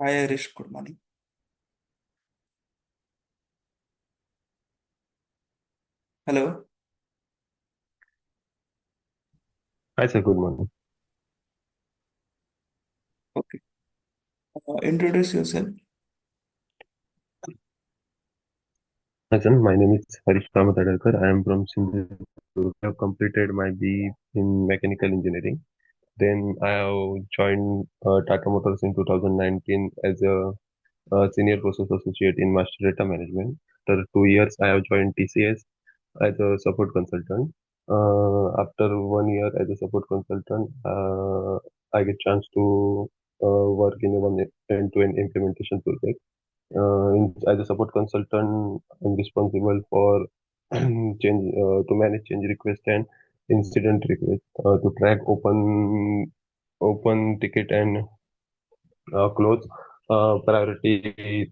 Hi, Irish. Good morning. Hello. Hi, sir. Good morning. Okay. Introduce yourself. Hi, sir. My name is Harish Ramatadakar. I am from Sindhur. I have completed my BE in mechanical engineering. Then I have joined Tata Motors in 2019 as a senior process associate in master data management. After 2 years, I have joined TCS as a support consultant. After 1 year as a support consultant, I get chance to work in a one end-to-end implementation project. As a support consultant, I'm responsible for change to manage change request and incident request, to track open ticket and close priority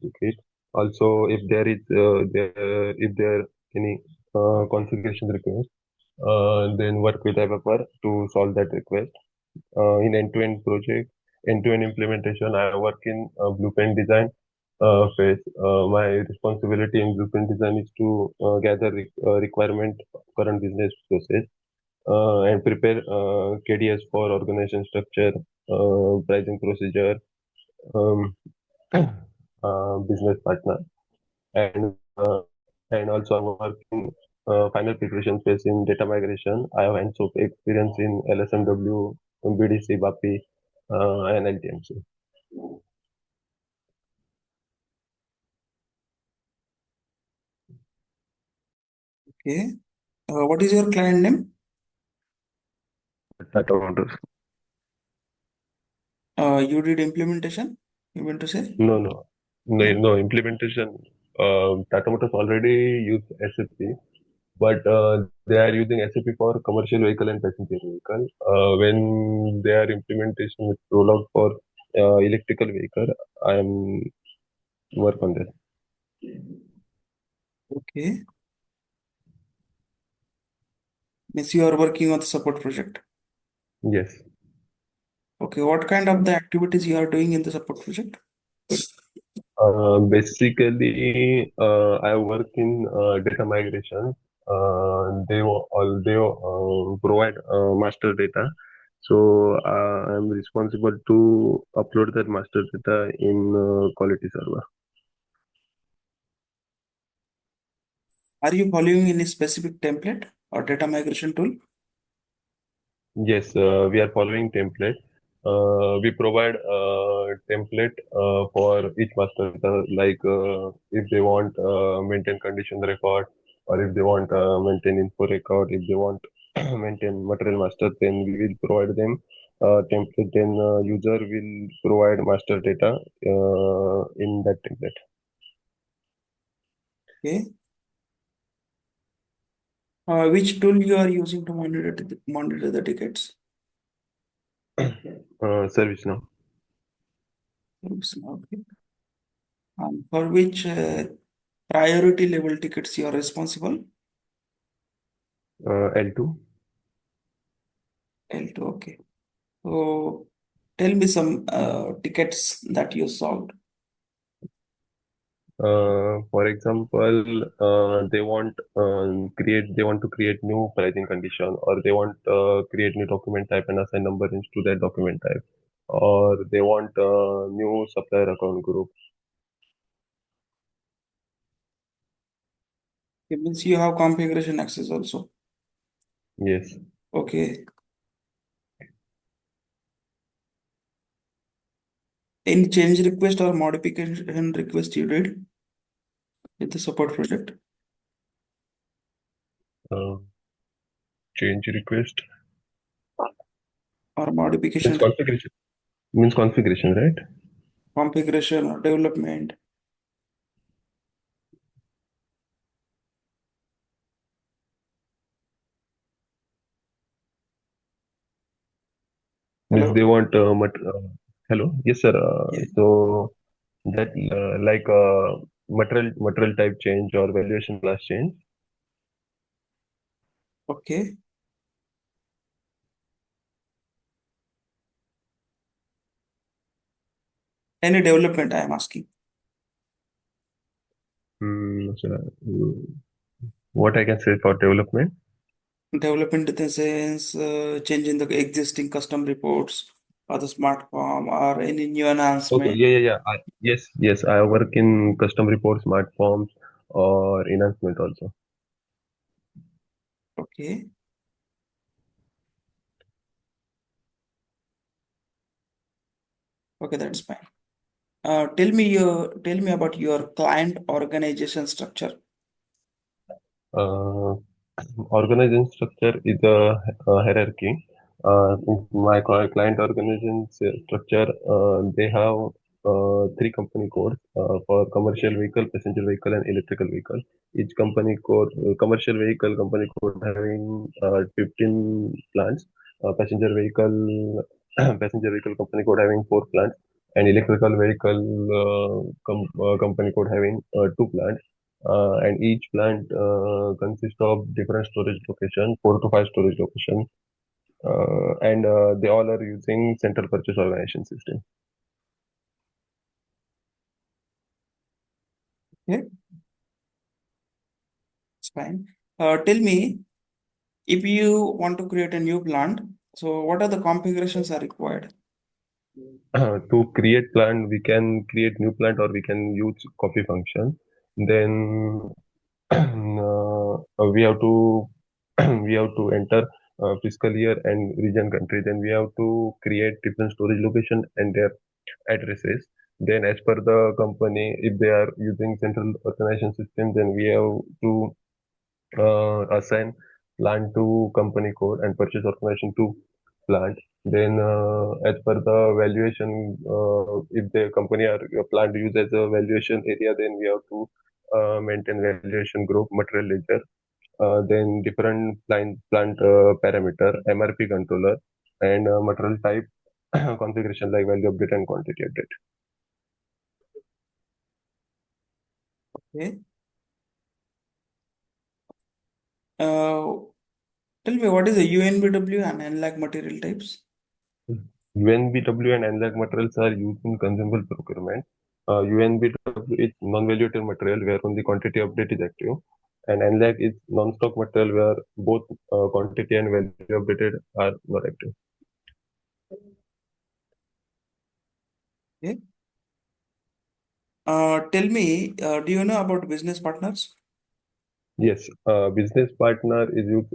ticket. Also, if there any configuration request, then work with developer to solve that request. In end-to-end project, end-to-end implementation, I work in blueprint design phase. My responsibility in blueprint design is to gather requirement of current business process and prepare KDS for organization structure, pricing procedure, um, business partner, and uh, and also I work in final preparation phase in data migration. I have hands-on experience in LSMW, BDC, BAPI, and LTMC. Okay. What is your client name? Tata Motors. You did implementation, you mean to say? No, implementation. Tata Motors already use SAP, but they are using SAP for commercial vehicle and passenger vehicle. When they are implementation with rollout for electrical vehicle, I am work on that. Okay. Means you are working on the support project. Yes. Okay. What kind of the activities you are doing in the support project? Basically, I work in data migration. They provide master data, so I'm responsible to upload that master data in quality server. Are you following any specific template or data migration tool? Yes, we are following template. We provide template for each master data, like if they want maintain condition record, or if they want maintain info record, if they want maintain material master, then we will provide them template. Then user will provide master data in that template. Okay. Which tool you are using to monitor the tickets? Service now. Oops, okay. For which priority level tickets you are responsible? L2. L2, okay. So tell me some tickets that you solved. For example, they want to create new pricing condition, or they want create new document type and assign number into that document type, or they want new supplier account group. It means you have configuration access also. Yes. Okay. Any change request or modification request you did with the support project Uh, Change request or means modification, configuration. Means configuration, right? configuration or development? Means Hello? they want hello. Yes, sir. Yeah. So that like material type change or valuation class change. Okay. Any development, I am asking. What I can say for development? Development in the sense, changing the existing custom reports or the smart form or any new Okay, enhancement. yeah. Yes. I work in custom reports, smart forms, or enhancement also. Okay. Okay, that's fine. Tell me about your client organization structure. Uh, Organization structure is a hierarchy. In my client organization structure, they have three company codes for commercial vehicle, passenger vehicle, and electrical vehicle. Each company code, commercial vehicle company code having 15 plants, passenger vehicle passenger vehicle company code having 4 plants, and electrical vehicle company code having 2 plants, and each plant consists of different storage location, 4 to 5 storage location, and they all are using central purchase organization system. Okay, it's fine. Tell me if you want to create a new plant, so what are the configurations are required? To create plant, we can create new plant or we can use copy function. Then we have to we have to enter fiscal year and region country. Then we have to create different storage location and their addresses. Then as per the company, if they are using central organization system, then we have to assign plant to company code and purchase organization to plant. Then as per the valuation, if the company or your plant used as a valuation area, then we have to maintain valuation group, material ledger, then different plant parameter, MRP controller, and material type configuration like value update and quantity update. Okay. Uh, Tell me what is the UNBW and NLAC material types? UNBW and NLAG materials are used in consumable procurement. UNBW is non-valuated material where only quantity update is active, and NLAG is non-stock material where both quantity and value updated are not active. Okay. Tell me, do you know about business partners? Yes, business partner used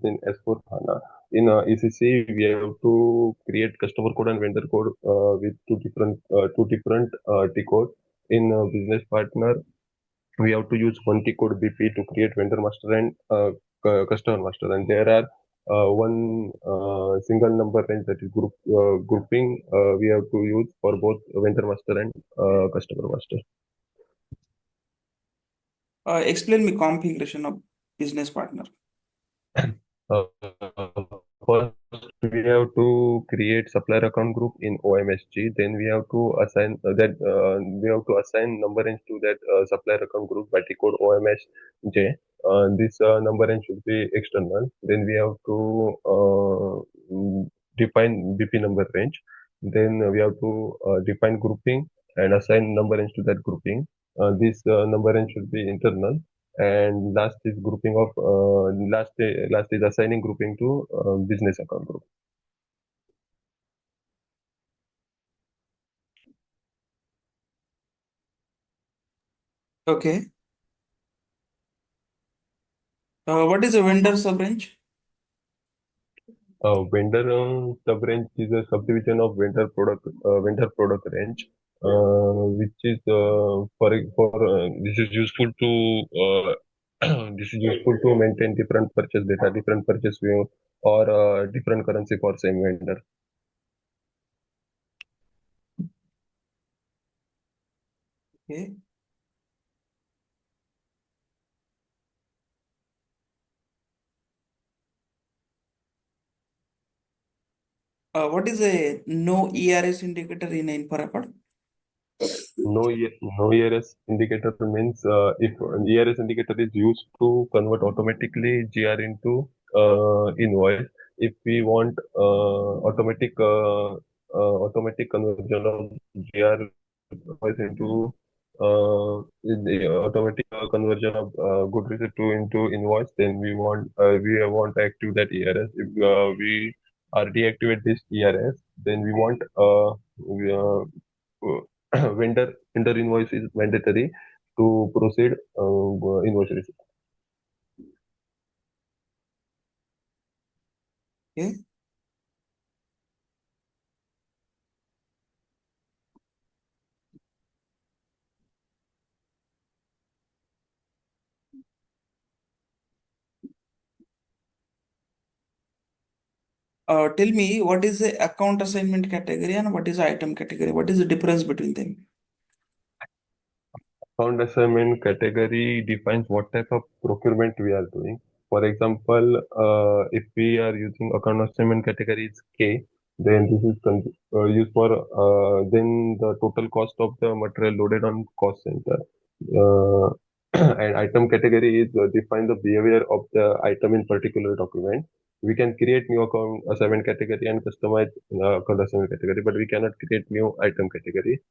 in S4 HANA. In ECC, we have to create customer code and vendor code with two different T code. In business partner, we have to use one T code BP to create vendor master and customer master, and there are one single number range, that is grouping, we have to use for both vendor master and customer master. Explain me configuration of business partner. Uh, First, we have to create supplier account group in OMSG. Then we have to assign number range to that supplier account group by T code OMSJ. This number range should be external. Then we have to define BP number range. Then we have to define grouping and assign number range to that grouping. This number range should be internal, and last is assigning grouping to business account group. Okay. What is a vendor sub-range? Vendor sub range is a subdivision of vendor product range, which is this is useful to this is useful to maintain different purchase data, different purchase view, or different currency for same vendor. Okay. What is a no ERS indicator in info record? No ERS indicator means if ERS indicator is used to convert automatically GR into invoice. If we want automatic automatic conversion of GR invoice into the automatic conversion of good receipt to into invoice. Then we want to active that ERS. If we are deactivate this ERS, then we want vendor invoice is mandatory to proceed invoice receipt. Okay. Tell me what is the account assignment category and what is the item category? What is the difference between them? Account assignment category defines what type of procurement we are doing. For example, if we are using account assignment category is K, then this is used for then the total cost of the material loaded on cost center. Uh, and item category is define the behavior of the item in particular document. We can create new account assignment category and customize account assignment category, but we cannot create new item category.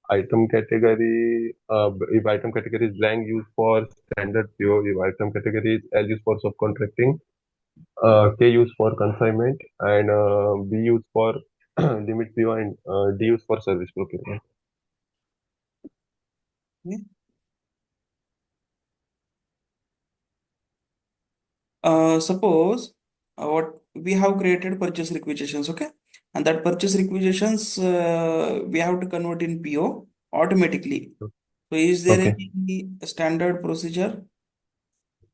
Item category, if item category is blank, used for standard PO. If item category is L, used for subcontracting. K, used for consignment, and B, used for limit PO, and D, used for service procurement. Okay. Suppose what we have created purchase requisitions, okay, and that purchase requisitions we have to convert in PO automatically. So is there Okay. any standard procedure?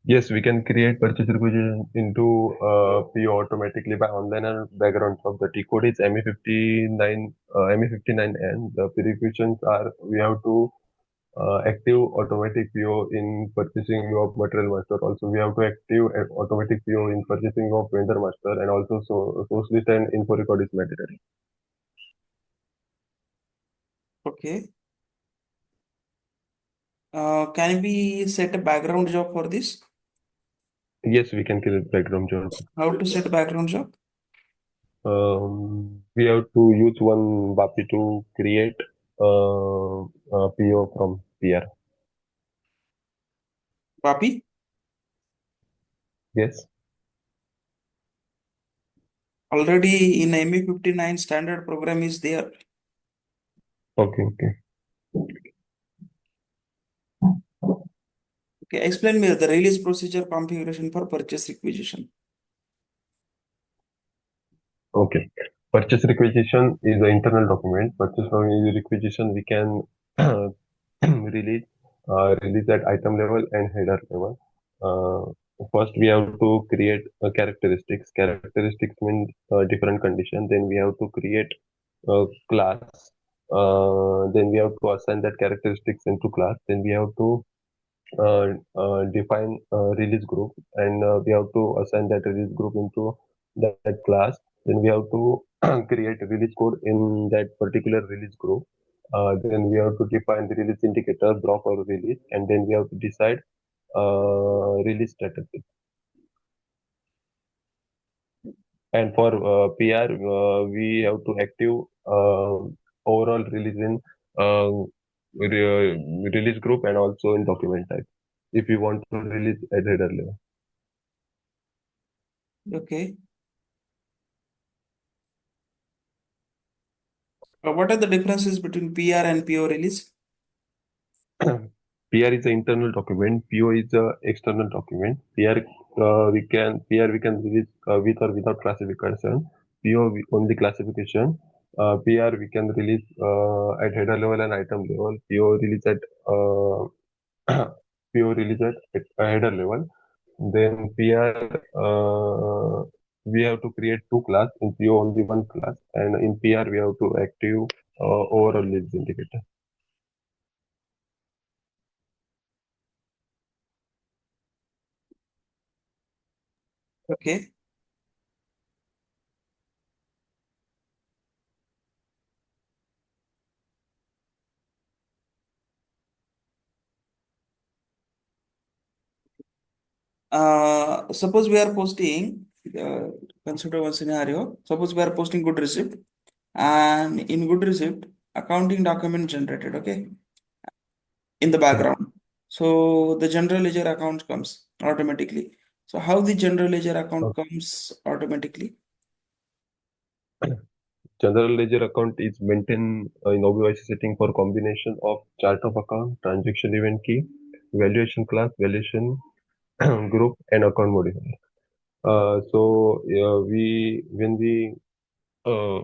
Yes, we can create purchase requisition into PO automatically by online and background check. The T code is ME59, ME59N. The requisitions are we have to active automatic PO in purchasing of material master. Also, we have to active automatic PO in purchasing of vendor master, and also source list and info record is mandatory. Okay. Can we set a background job for this? Yes, we can create background job. How to set a background job? We have to use one BAPI to create PO from PR. Papi? Yes. Already in ME59 standard program is there. Okay. Okay. Okay, explain me the release procedure configuration for purchase requisition. Okay. Purchase requisition is an internal document. Purchase requisition we can release release at item level and header level. First, we have to create characteristics. Characteristics mean different condition. Then we have to create a class. Then we have to assign that characteristics into class. Then we have to define release group, and we have to assign that release group into that class. Then we have to create a release code in that particular release group. Then we have to define the release indicator, block or release, and then we have to decide release status. And for PR, we have to active overall release in release group and also in document type if you want to release at header level. Okay. What are the differences between PR and PO release? PR is an internal document. PO is a external document. PR we can release with or without classification. PO only classification. PR we can release at header level and item level. Uh, PO release at header level. Then PR we have to create two class. In PO only one class, and in PR we have to active overall release indicator. Okay. Suppose we are posting, consider one scenario. Suppose we are posting good receipt and in good receipt, accounting document generated, okay, in the background. So the general ledger account comes automatically. So how the general ledger account comes automatically? General ledger account is maintained in OBYC setting for combination of chart of account, transaction event key, valuation class, valuation group, and account modifier. We when we uh,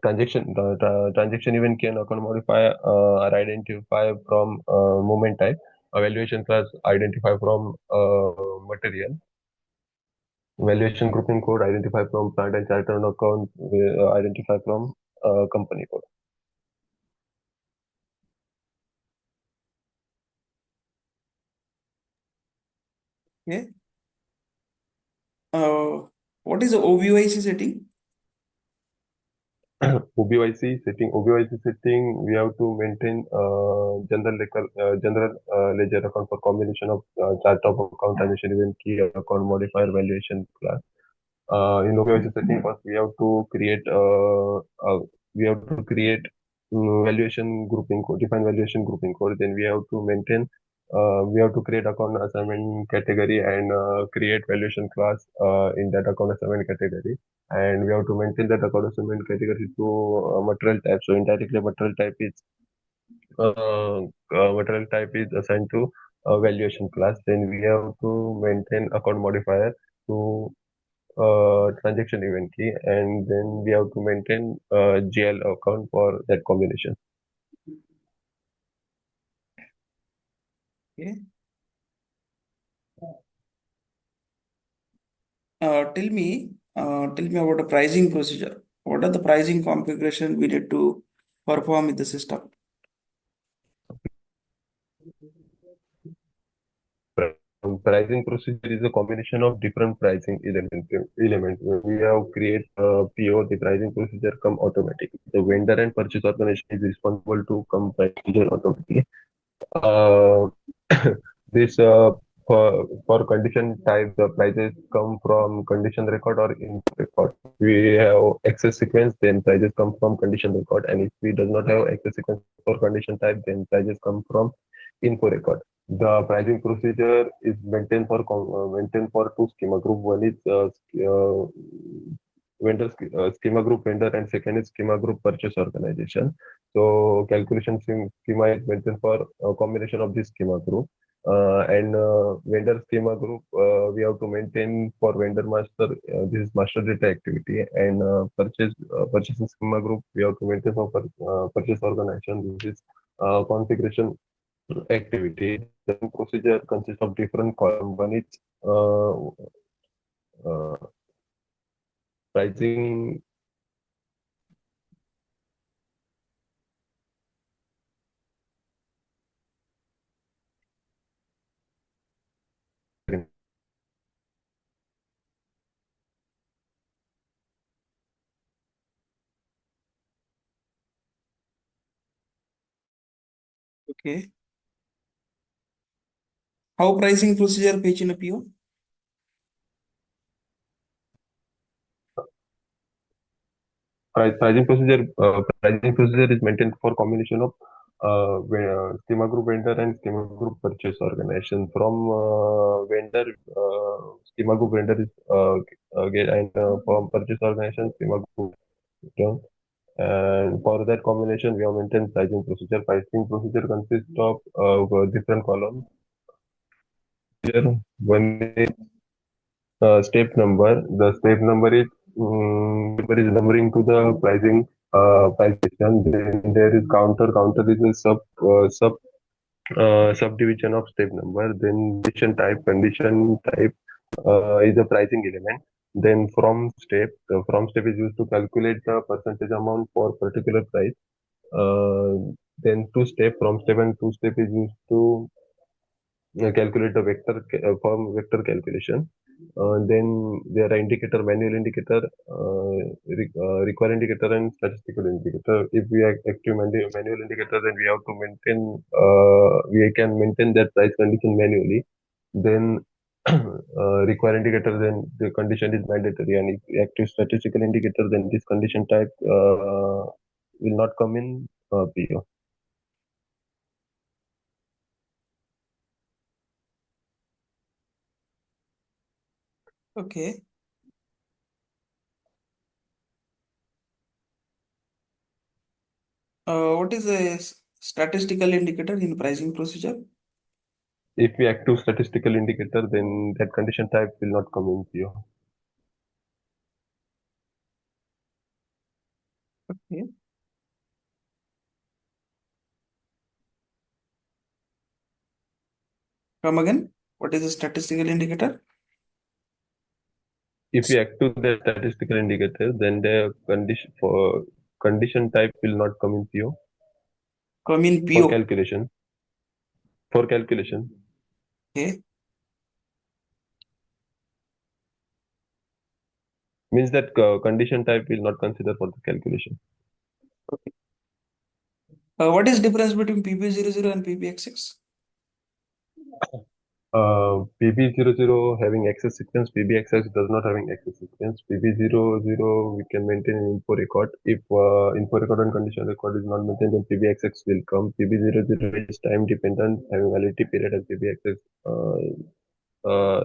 transaction event key and account modifier are identified from movement type. Valuation class identified from material. Valuation grouping code identified from plant and charter on account identified from company code. Okay. Uh, what is the OBYC setting? OBYC setting, we have to maintain general ledger account for combination of chart of account, transaction event key, account modifier, valuation class. In OBYC setting, first we have to create valuation grouping code, define valuation grouping code. Then we have to create account assignment category and create valuation class in that account assignment category. And we have to maintain that account assignment category to material type. So indirectly, material type is assigned to valuation class. Then we have to maintain account modifier to transaction event key, and then we have to maintain GL account for that combination. Okay. Tell me about the pricing procedure. What are the pricing configuration we need to perform in the system? Pricing procedure is a combination of different pricing elements. When we have create PO, the pricing procedure come automatically. The vendor and purchase organization is responsible to come procedure automatically. Uh, this for condition type, the prices come from condition record or input record. We have access sequence, then prices come from condition record, and if we does not have access sequence for condition type, then prices come from info record. The pricing procedure is maintained for two schema group. One is schema group vendor, and second is schema group purchase organization. So calculation schema is maintained for a combination of this schema group. And vendor schema group, we have to maintain for vendor master. This is master data activity, and purchasing schema group we have to maintain for purchase organization. This is configuration activity. The procedure consists of different columns. One is uh, uh, pricing. Okay. How pricing procedure fetch in a PO? Pricing procedure is maintained for combination of schema group vendor and schema group purchase organization. From vendor, schema group vendor is get, and from purchase organization, schema group return. And for that combination, we have maintained pricing procedure. Pricing procedure consists of different columns. Here, one is step number. The step number is numbering to the price system. Then there is counter. Counter is a subdivision of step number. Then condition type is a pricing element. Then the from step is used to calculate the percentage amount for particular price. Then from step and two step is used to calculate the form vector calculation. Then there are manual indicator, require indicator, and statistical indicator. If we are active manual indicator, then we have to we can maintain that price condition manually. Then require indicator, then the condition is mandatory, and if active statistical indicator, then this condition type will not come in PO. Okay. What is a statistical indicator in pricing procedure? If we active statistical indicator, then that condition type will not come in PO. Okay. Come again. What is a statistical indicator? If we active the statistical indicator, then the condition type will not come in PO Come in for PO. calculation. For calculation Okay. means that condition type will not consider for the calculation. What is difference between PP00 and PPX6? PB00 having access sequence, PBXX does not having access sequence. PB00 we can maintain in info record. If info record and condition record is not maintained, then PBXX will come. PB00 is time dependent, having validity period, and PBXX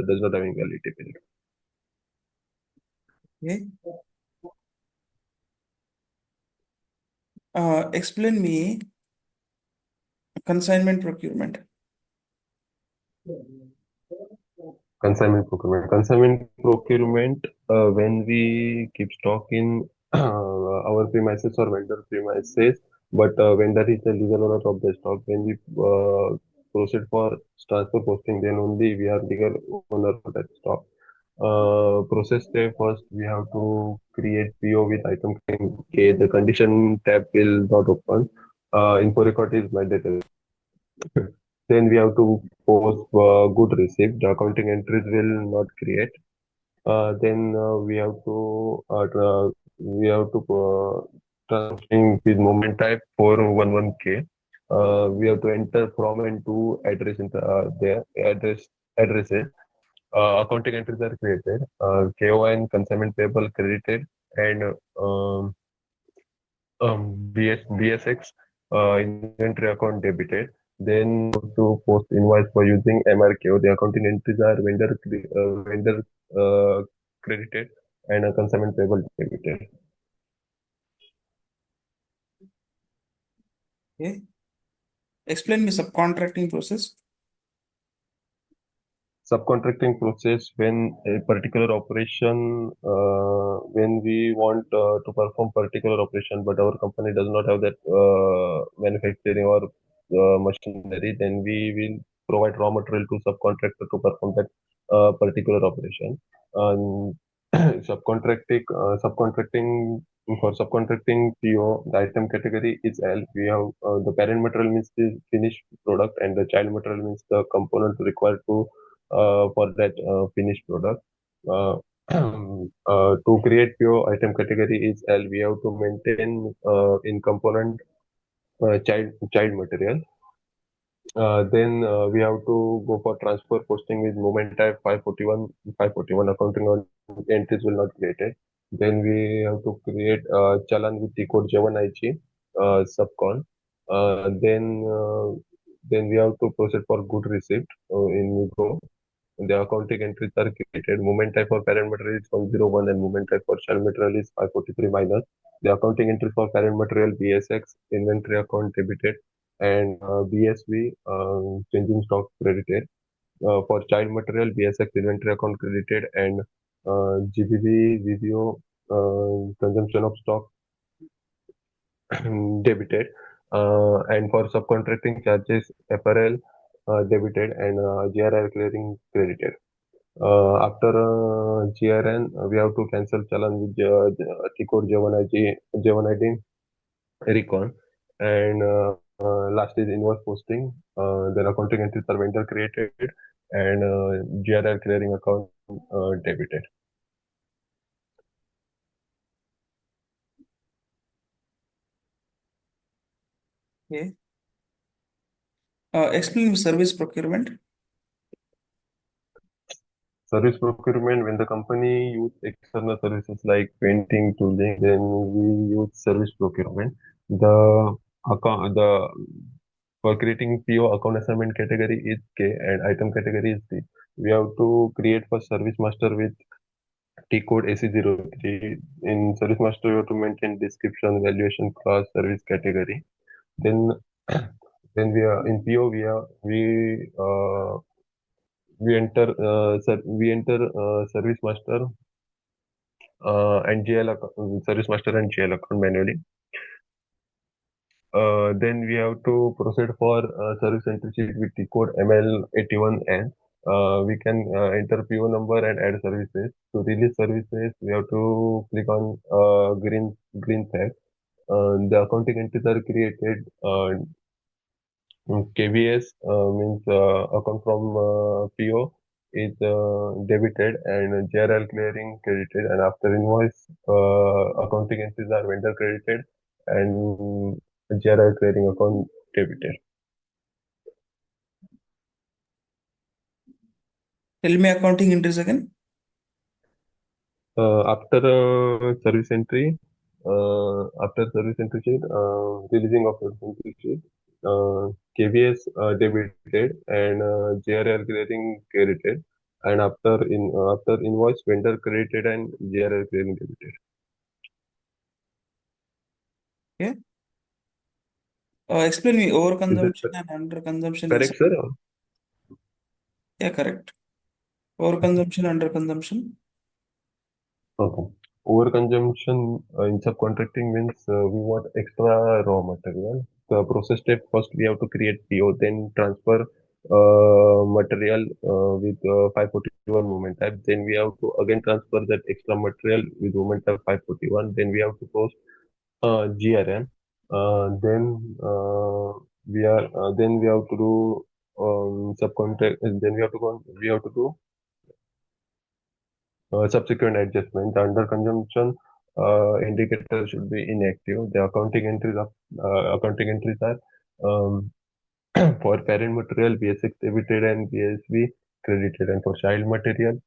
does not having validity period. Okay. Explain me consignment procurement. Consignment procurement. Consignment procurement, when we keep stock in our premises or vendor premises, but vendor is the legal owner of the stock. When we proceed for transfer posting, then only we are legal owner of that stock. Process step first, we have to create PO with item claim K. The condition tab will not open. Info record is mandatory. Then we have to post good receipt. The accounting entries will not create. Then we have to transferring with moment type 411K. We have to enter from and to address in their addresses. Accounting entries are created. KON consignment payable credited, and BSX inventory account debited. Then to post invoice for using MRKO. The accounting entries are vendor credited and a consignment payable debited. Okay. Explain me subcontracting process. Subcontracting process, when a particular operation, when we want to perform particular operation, but our company does not have that manufacturing or machinery, then we will provide raw material to subcontractor to perform that particular operation. Um, subcontracting for subcontracting PO, the item category is L. We have the parent material means the finished product, and the child material means the component required to for that finished product. Uh, to create pure item category is L. We have to maintain in component child material. Then we have to go for transfer posting with moment type 541 accounting on entries will not created. Then we have to create challan with the code J1IG subcon. Then we have to proceed for good receipt in Go. The accounting entries are created. Moment type for parent material is 101 and moment type for child material is 543 minus. The accounting entries for parent material BSX inventory account debited and BSV changing stock credited. For child material BSX inventory account credited and GBB VBO consumption of stock debited. And for subcontracting charges FRL debited and GRR clearing credited. After GRN, we have to cancel challan with T-code J1ID recon. And last is invoice posting. Then accounting entries are vendor created and GRR clearing account debited. Okay. Explain me service procurement. service procurement, when the company use external services like painting, tooling, then we use service procurement. The the for creating PO, account assignment category is K and item category is D. We have to create for service master with T code AC03. In service master, you have to maintain description, valuation, class, service category. Then then we are in PO. We enter service master and GL account, service master and GL account manually. Then we have to proceed for service entry sheet with T code ML81N. We can enter PO number and add services. To release services, we have to click on green tag. The accounting entries are created. KBS means account from PO is debited and JRL clearing credited, and after invoice accounting entries are vendor credited and JRL clearing account debited. Tell me accounting entries again. After service entry sheet, releasing of service entry sheet, KVS debited and JRL clearing credited, and after invoice vendor credited and JRL clearing debited. Okay. Explain me Is that overconsumption and underconsumption in correct, SAP. sir? Yeah, correct. Overconsumption, underconsumption. Okay. Overconsumption in subcontracting means we want extra raw material. The process step, first we have to create PO, then transfer material with 541 movement type. Then we have to again transfer that extra material with movement type 541. Then we have to post GRM. Then we have to do subcontract. Then we have to do subsequent adjustment. The under consumption indicator should be inactive. The accounting entries are um, for parent material BSX debited and BSV credited, and for child material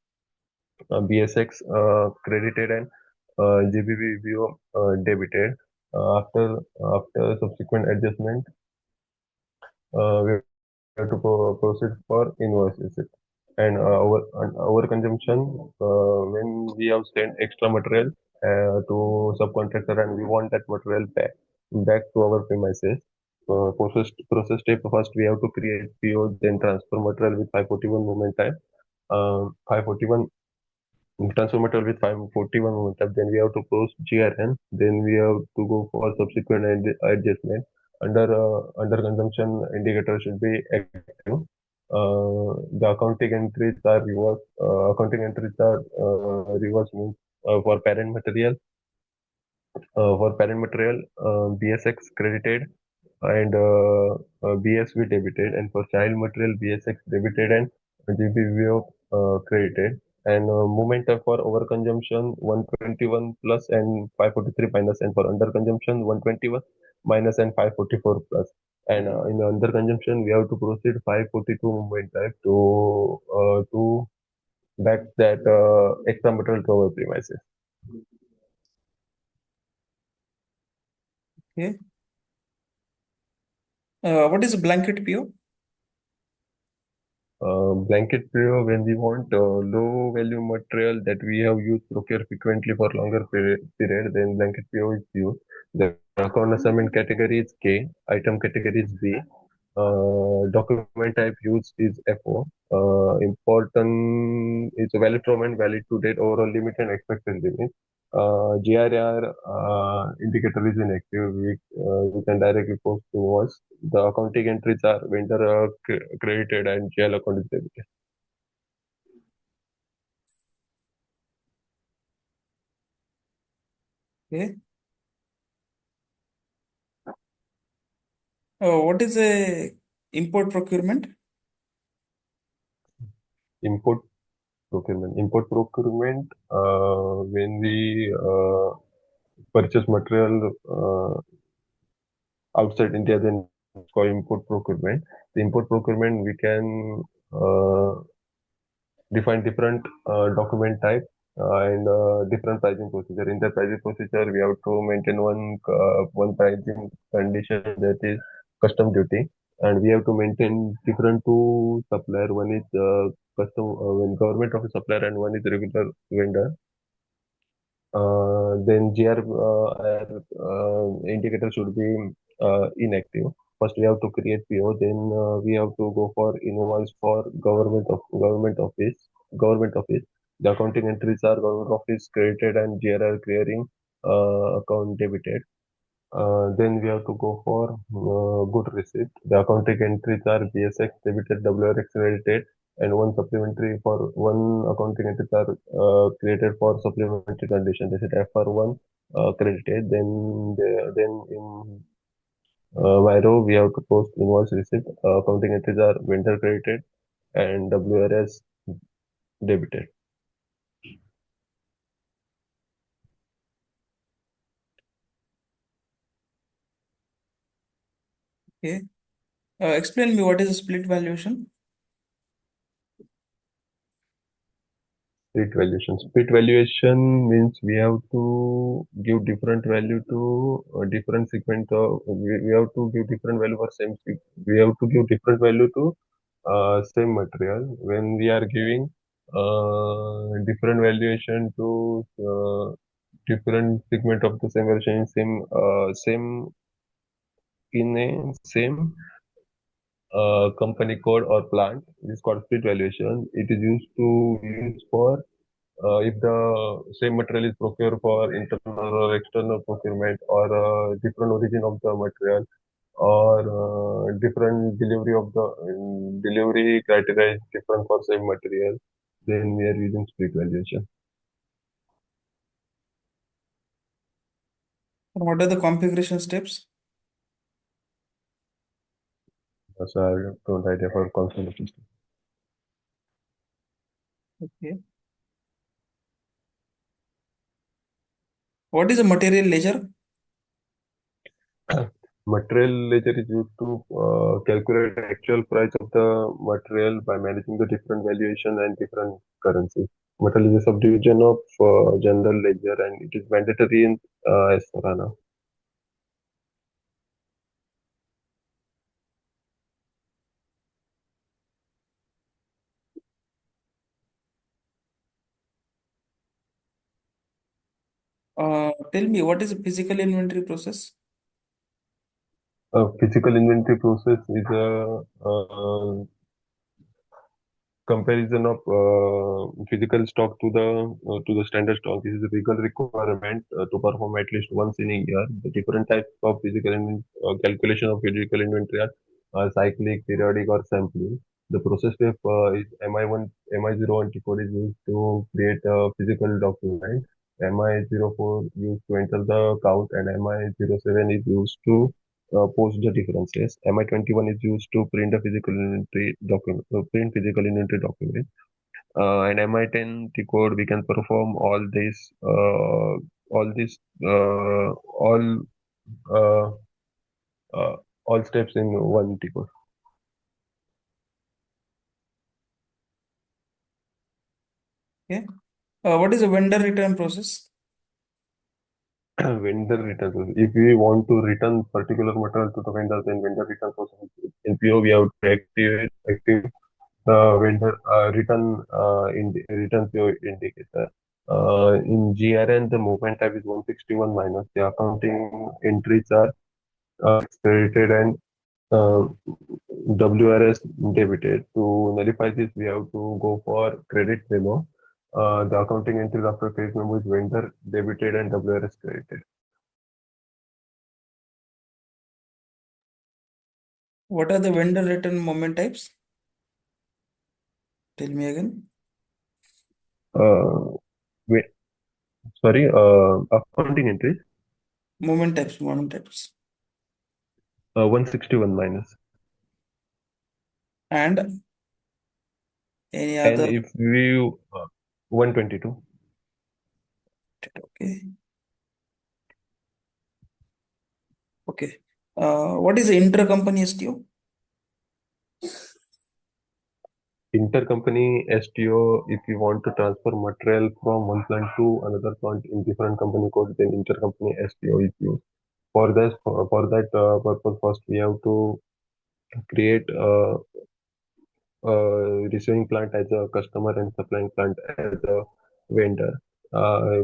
BSX credited and GBV debited. After subsequent adjustment, we have to proceed for invoices. And our consumption, when we have sent extra material to subcontractor and we want that material back to our premises. Process step, first we have to create PO, then transfer material with 541 movement time. 541 transfer material with 541 movement time. Then we have to post GRN. Then we have to go for subsequent adjustment. Under consumption indicator should be active. The accounting entries are reverse. Accounting entries are reverse means for parent material. BSX credited and BSV debited, and for child material BSX debited and GBVO credited. And momentum for overconsumption 121 plus and 543 minus, and for underconsumption 121 minus and 544 plus. And in underconsumption, we have to proceed 542 movement type to back that extra material to our premises. Okay. What is a blanket PO? Blanket PO, when we want low value material that we have used procure frequently for longer period, then blanket PO is used. The account assignment category is K, item category is B, document type used is FO. Important is valid from and valid to date, overall limit and expected limit. GRR indicator is inactive. We can directly post invoice. The accounting entries are vendor credited and GL account is debited. Okay. What is a import procurement? Import procurement. Import procurement, when we purchase material outside India, then it's called import procurement. The import procurement, we can define different document type and different pricing procedure. In the pricing procedure, we have to maintain one pricing condition, that is custom duty, and we have to maintain different two supplier. One is custom when government of a supplier, and one is regular vendor. Then GR indicator should be inactive. First, we have to create PO. Then we have to go for invoice for government office. The accounting entries are government office created and GR are clearing account debited. Then we have to go for good receipt. The accounting entries are BSX debited, WRX credited, and one supplementary for one accounting entries are created for supplementary condition. They said FR1 credited. Then in Viro we have to post invoice receipt. Accounting entries are vendor credited and WRS debited. Okay. Explain me what is a split valuation? Split valuation. Split valuation means we have to give different value to different segment of, we have to give different value for we have to give different value to same material. When we are giving different valuation to different segment of the same version, same in a same company code or plant, it is called split valuation. It is used for if the same material is procured for internal or external procurement, or different origin of the material, or different delivery of the delivery criteria is different for same material, then we are using split valuation. What are the configuration steps? So I don't idea for console system. Okay. What is a material ledger? Material ledger is used to calculate the actual price of the material by managing the different valuation and different currencies. Material is a subdivision of general ledger, and it is mandatory in S/4HANA. Tell me what is a physical inventory process? A physical inventory process is a comparison of physical stock to the standard stock. This is a legal requirement to perform at least once in a year. The different types of calculation of physical inventory are cyclic, periodic, or sampling. The process step is MI01 code is used to create a physical document. MI04 used to enter the count, and MI07 is used to post the differences. MI21 is used to print a physical inventory document, and MI10 the code we can perform all this, uh, all, uh, all steps in one T code. Okay. What is a vendor return process? Vendor return process. If we want to return particular material to the vendor, then vendor return process. In PO, we have to active the vendor return PO indicator. In GRN, the movement type is 161 minus. The accounting entries are credited and uh, WRS debited. To nullify this, we have to go for credit memo. The accounting entries after credit memo is vendor debited and WRS credited. What are the vendor return moment types? Tell me again. Uh, wait, sorry, accounting entries Moment types. 161 minus. And any And other? if we 122. Okay. Okay. What is the intercompany STO? Intercompany STO, if you want to transfer material from one plant to another plant in different company code, then intercompany STO is used. For that purpose, first we have to create receiving plant as a customer and supplying plant as a vendor.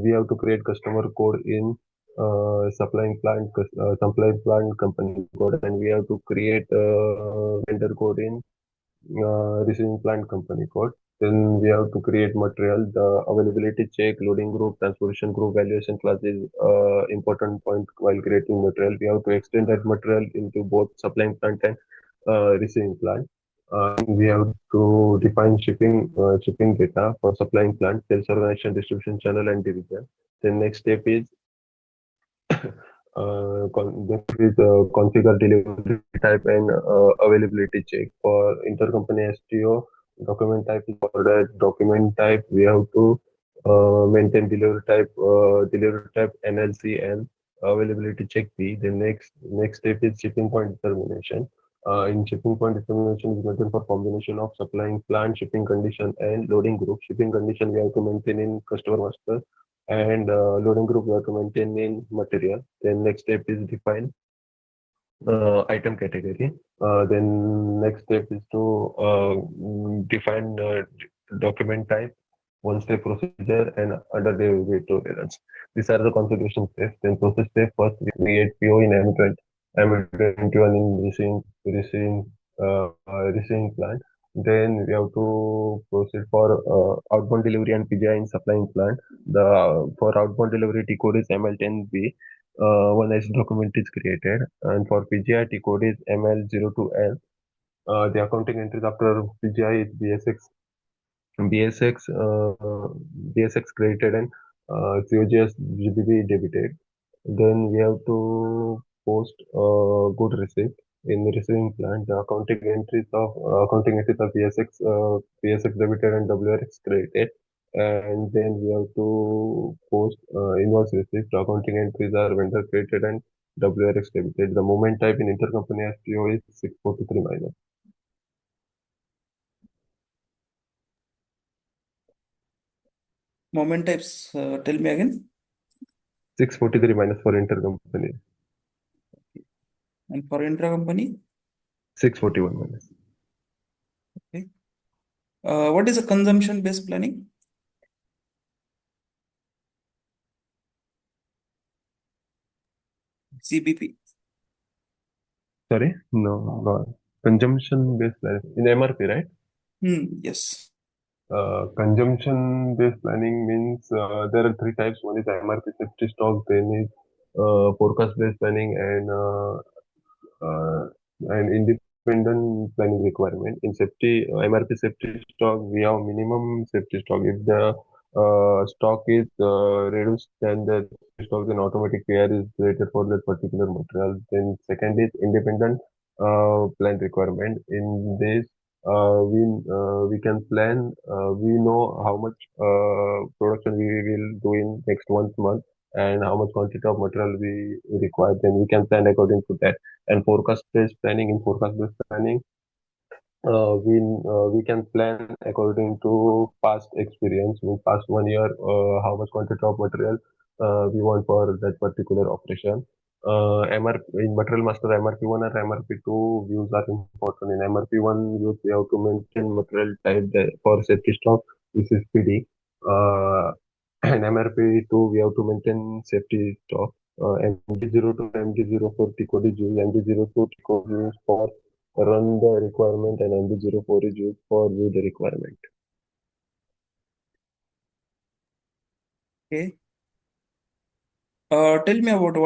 We have to create customer code in supply plant company code, and we have to create vendor code in receiving plant company code. Then we have to create material, the availability check, loading group, transportation group, valuation class is important point while creating material. We have to extend that material into both supplying plant and receiving plant. We have to define shipping data for supplying plant, sales organization, distribution channel, and division. The next step is configure delivery type and availability check for intercompany STO. Document type is for that document type. We have to maintain delivery type NLC and availability check P. The next step is shipping point determination. In shipping point determination is maintained for combination of supplying plant, shipping condition, and loading group. Shipping condition we have to maintain in customer master, and loading group we have to maintain in material. Then next step is define item category. Then next step is to define document type, one step procedure, and under delivery tolerance. These are the configuration steps. Then process step, first we create PO in M21 in receiving plant. Then we have to proceed for outbound delivery and PGI in supplying plant. The for outbound delivery T code is ML10B. One S document is created, and for PGI T code is ML02L. The accounting entries after PGI is BSX, BSX created, and COGS GBP debited. Then we have to post good receipt in the receiving plant. The accounting entries of BSX debited and WRX created. And then we have to post invoice receipt. The accounting entries are vendor created and WRX debited. The moment type in intercompany STO is 643 minus. Moment types, tell me again. 643 minus for intercompany. And for intra-company, 641 minus. okay. What is a consumption-based planning? CBP. Sorry? No, no. Consumption based planning. In MRP, right? Yes. Consumption based planning means there are three types. One is MRP safety stock, then is forecast based planning, and independent planning requirement. In MRP safety stock, we have minimum safety stock. If the stock is reduced than the stock, then automatic PR is created for that particular material. Then second is independent plan requirement. In this, we can plan. We know how much production we will do in next 1 month and how much quantity of material we require. Then we can plan according to that. And forecast based planning, we can plan according to past experience, in past 1 year, how much quantity of material we want for that particular operation. In material master, MRP1 and MRP2 views are important. In MRP1 views, we have to maintain material type for safety stock, which is PD. In MRP2, we have to maintain safety stock. MD0 to MD04 T code is used. MD02 T code is used for run the requirement, and MD04 is used for view the requirement. Okay. Tell me about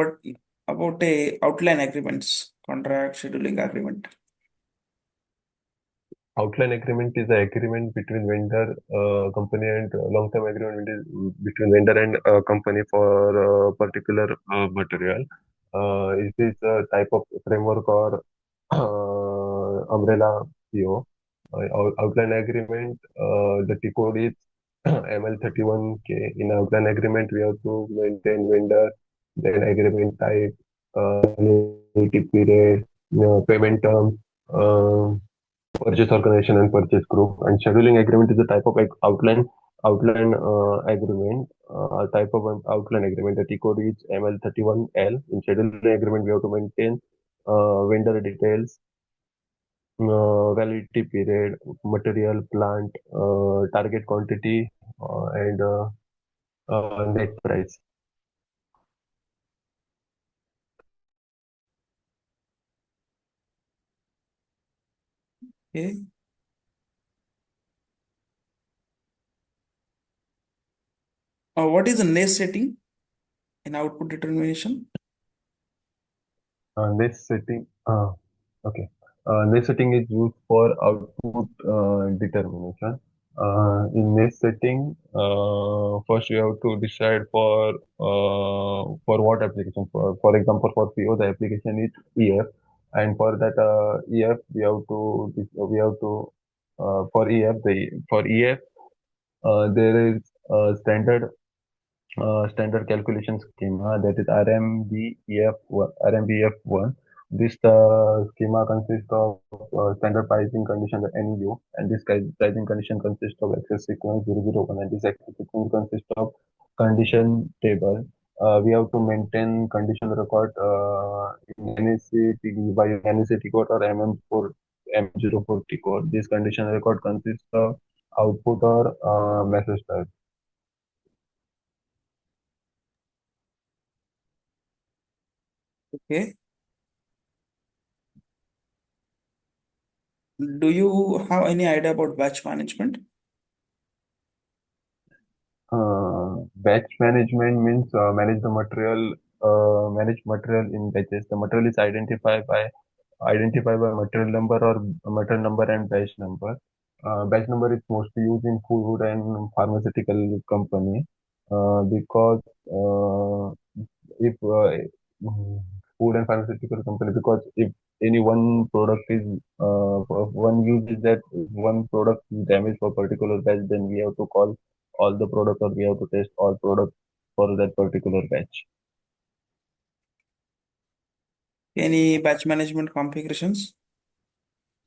a outline agreements, contract scheduling agreement. Outline agreement is an agreement between vendor, company, and long-term agreement between vendor and company for particular material. It is a type of framework or umbrella PO. Outline agreement, the T code is ML31K. In outline agreement, we have to maintain vendor, then agreement type, annuity period, payment terms. purchase organization and purchase group. And scheduling agreement is a type of outline agreement, a type of an outline agreement. The T code is ML31L. In scheduling agreement, we have to maintain vendor details, validity period, material, plant, target quantity, and net price. Okay. What is the nest setting in output determination? Next setting. Okay. Next setting is used for output determination. In next setting, first you have to decide for what application. For example, for PO, the application is EF, and for that EF, for EF for EF there is a standard calculation schema, that is RMBF1. This schema consists of standard pricing condition NU, and this pricing condition consists of access sequence 001, and this access sequence consists of condition table. We have to maintain condition record in NEC by NEC code or M04 T code. This condition record consists of output or message type. Okay. Do you have any idea about batch management? Batch management means manage material in batches. The material is identified by material number or material number and batch number. Batch number is mostly used in food and pharmaceutical company because if food and pharmaceutical company, because if any one product is one use is that one product is damaged for particular batch, then we have to call all the products, or we have to test all products for that particular batch. Any batch management configurations?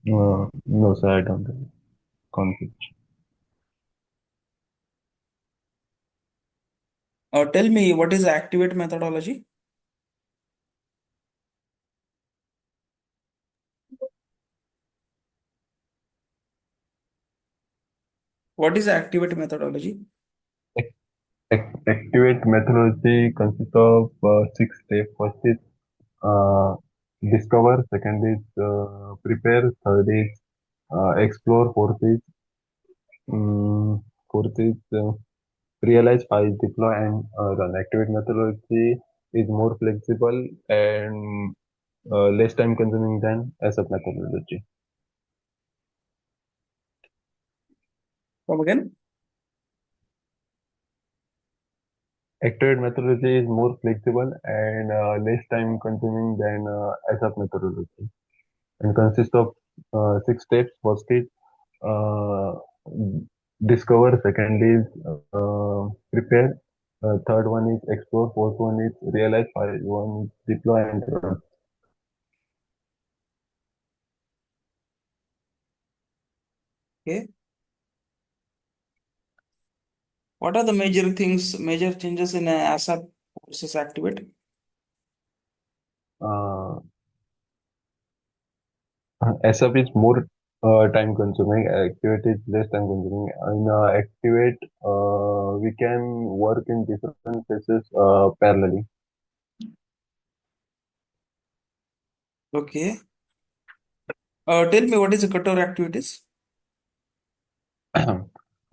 No, sir, I don't have conflict. Tell me, what is the activate methodology? What is the activate methodology? Activate methodology consists of six steps. First is uh, discover, second is prepare, third is explore, um, fourth is realize, five is deploy, and run. Activate methodology is more flexible and less time consuming than ASAP methodology. Come again? Activate methodology is more flexible and less time consuming than ASAP methodology, and consists of six steps. First is uh, discover, second is prepare, third one is explore, fourth one is realize, five one is deploy and run. Okay. What are the major things, major changes in ASAP versus activate? Uh, ASAP is more time consuming, activate is less time consuming. In activate, we can work in different phases parallelly. Okay. Tell me, what is the cutover activities?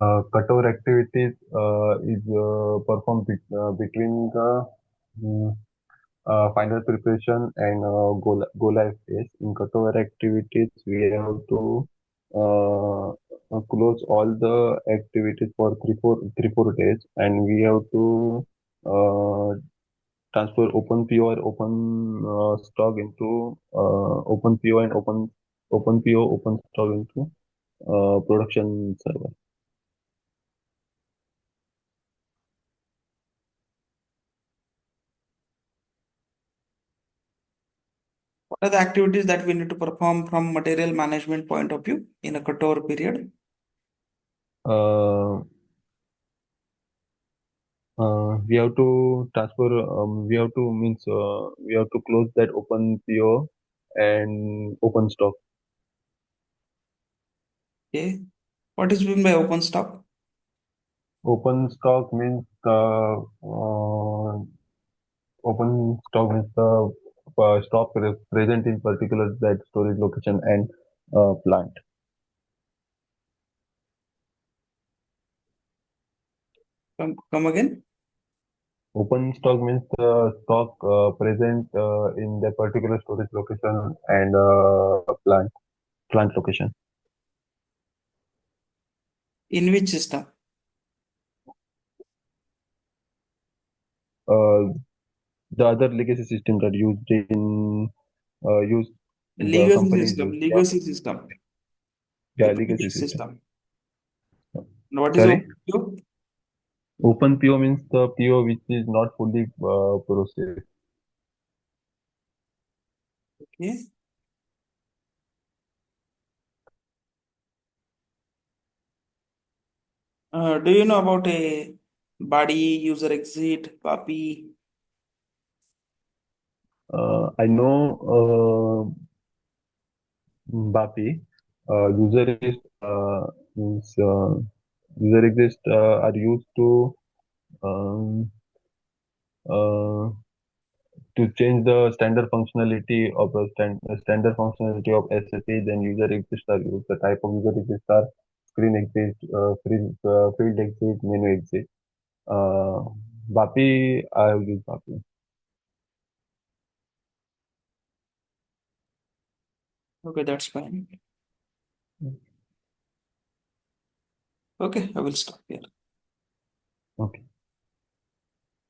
Cutover activities is performed between the mm, final preparation and go live phase. In cutover activities, we have to close all the activities for 3 4 days, and we have to uh, transfer open PO or open stock into open PO and open PO open stock into production server. What are the activities that we need to perform from material management point of view in a cutover period? Uh, we have to transfer. We have to means we have to close that open PO and open stock. Okay. What is mean by open stock? Open stock means open stock means the stock present in particular that storage location and plant. Come again. Open stock means the stock present in the particular storage location and plant location. In which system? Uh, the other legacy systems are used the Legacy companies system. use for Legacy system. The yeah, legacy previous system. system. And what is Sorry, open queue? open PO means the PO which is not fully processed. Okay. Do you know about a body user exit, PAPI? I know BAPI user is means user exist are used um, uh, to change the standard functionality of standard functionality of SAP. Then user exist are used. The type of user exist are screen exit, field exit, menu exit. Uh, BAPI, I have used BAPI. Okay, that's fine. Okay, I will stop here. Okay.